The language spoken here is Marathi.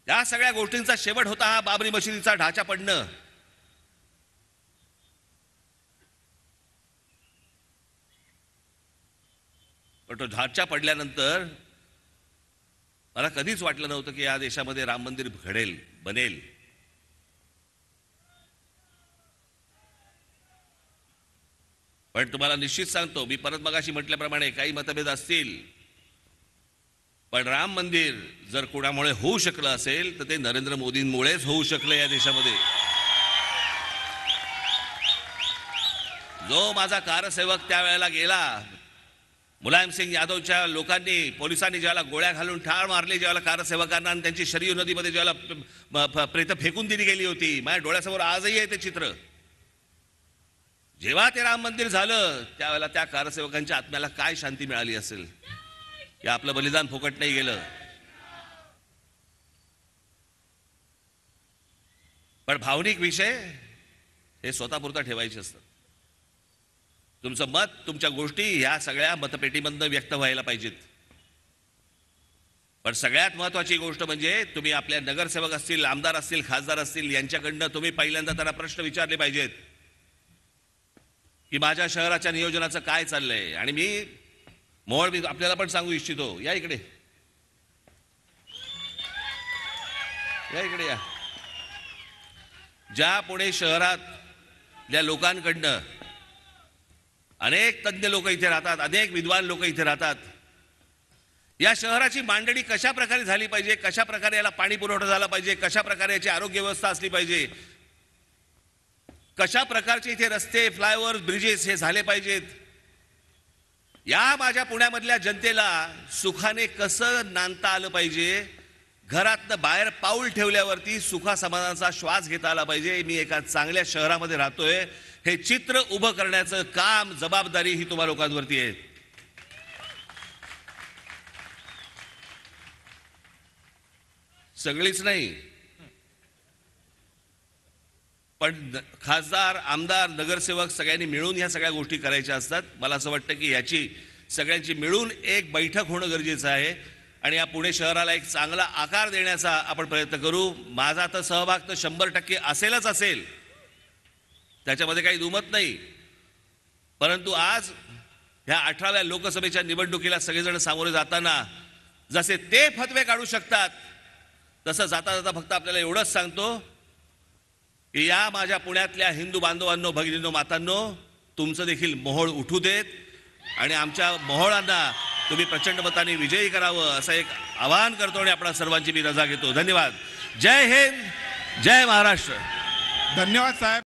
या सगळ्या गोष्टींचा शेवट होता हा बाबरी मशिदीचा ढाचा पडणं. पण तो ढाचा पडल्यानंतर मला कधीच वाटलं नव्हतं की या देशामध्ये राम मंदिर घडेल, बनेल. पण तुम्हाला निश्चित सांगतो, मी परत मगाशी म्हटल्याप्रमाणे काही मतभेद असतील, पण राम मंदिर जर कोणामुळे होऊ शकलं असेल तर ते नरेंद्र मोदींमुळेच होऊ शकलं या देशामध्ये. जो माझा कारसेवक त्यावेळेला गेला, मुलायम सिंग यादवच्या लोकांनी, पोलिसांनी ज्याला गोळ्या घालून ठार मारले, ज्याला कारसेवकांना, आणि त्यांची शरयू नदीमध्ये ज्याला प्रेत फेकून दिली गेली होती, माझ्या डोळ्यासमोर आजही आहे ते चित्र. जेव्हा ते राम मंदिर झालं त्यावेळेला त्या कारसेवकांच्या आत्म्याला काय शांती मिळाली असेल की आपलं बलिदान फुकट नाही गेलं. पण भावनिक विषय हे स्वतःपुरता ठेवायचे असतात. तुमचं मत, तुमच्या गोष्टी ह्या सगळ्या मतपेटीमधनं व्यक्त व्हायला पाहिजेत. पण सगळ्यात महत्त्वाची गोष्ट म्हणजे तुम्ही आपल्या नगरसेवक असतील, आमदार असतील, खासदार असतील, यांच्याकडनं तुम्ही पहिल्यांदा त्यांना प्रश्न विचारले पाहिजेत की माझ्या शहराच्या नियोजनाचं काय चाललंय. आणि मी आपल्याला पण सांगू इच्छितो, या इकडे, या इकडे या. ज्या पुणे शहरातल्या लोकांकडनं अनेक तज्ञ लोक इथे राहतात, अनेक विद्वान लोक इथे राहतात, या शहराची मांडणी कशा प्रकारे झाली पाहिजे, कशा प्रकारे याला पाणी पुरवठा झाला पाहिजे, कशा प्रकारे याची आरोग्य व्यवस्था असली पाहिजे, कशा प्रकारचे इथे रस्ते, फ्लायओव्हर, ब्रिजेस हे झाले पाहिजेत, या माझ्या पुण्यामधल्या जनतेला सुखाने कसं नांदता आलं पाहिजे, घरातनं बाहेर पाऊल ठेवल्यावरती सुखा समाधानाचा श्वास घेता आला पाहिजे. मी एका चांगल्या शहरामध्ये राहतोय, हे चित्र उभं करण्याचं काम, जबाबदारी ही तुम्हा लोकांवरती आहे. सगळीच नाही, पण खासदार, आमदार, नगरसेवक सगळ्यांनी मिळून ह्या सगळ्या गोष्टी करायच्या असतात. मला असं वाटतं की याची सगळ्यांची मिळून एक बैठक होणं गरजेचं आहे आणि या पुणे शहराला एक चांगला आकार देण्याचा आपण प्रयत्न करू. माझा तर सहभाग तर 100% असेलच असेल, त्याच्यामध्ये काही दुमत नाही. परंतु आज ह्या 18व्या लोकसभेच्या निवडणुकीला सगळेजण सामोरे जाताना जसे ते फतवे काढू शकतात, तसं जाता जाता फक्त आपल्याला एवढंच सांगतो की या माझ्या पुण्यातल्या हिंदू बांधवांनो, भगिनींनो, मातांनो, तुमचं देखील मोहोळ उठू देत आणि आमच्या मोहोळांना तुम्ही प्रचंड मताने विजयी करावं असं एक आवाहन करतो आणि आपणा सर्वांची मी रजा घेतो. धन्यवाद. जय हिंद, जय महाराष्ट्र. धन्यवाद साहेब.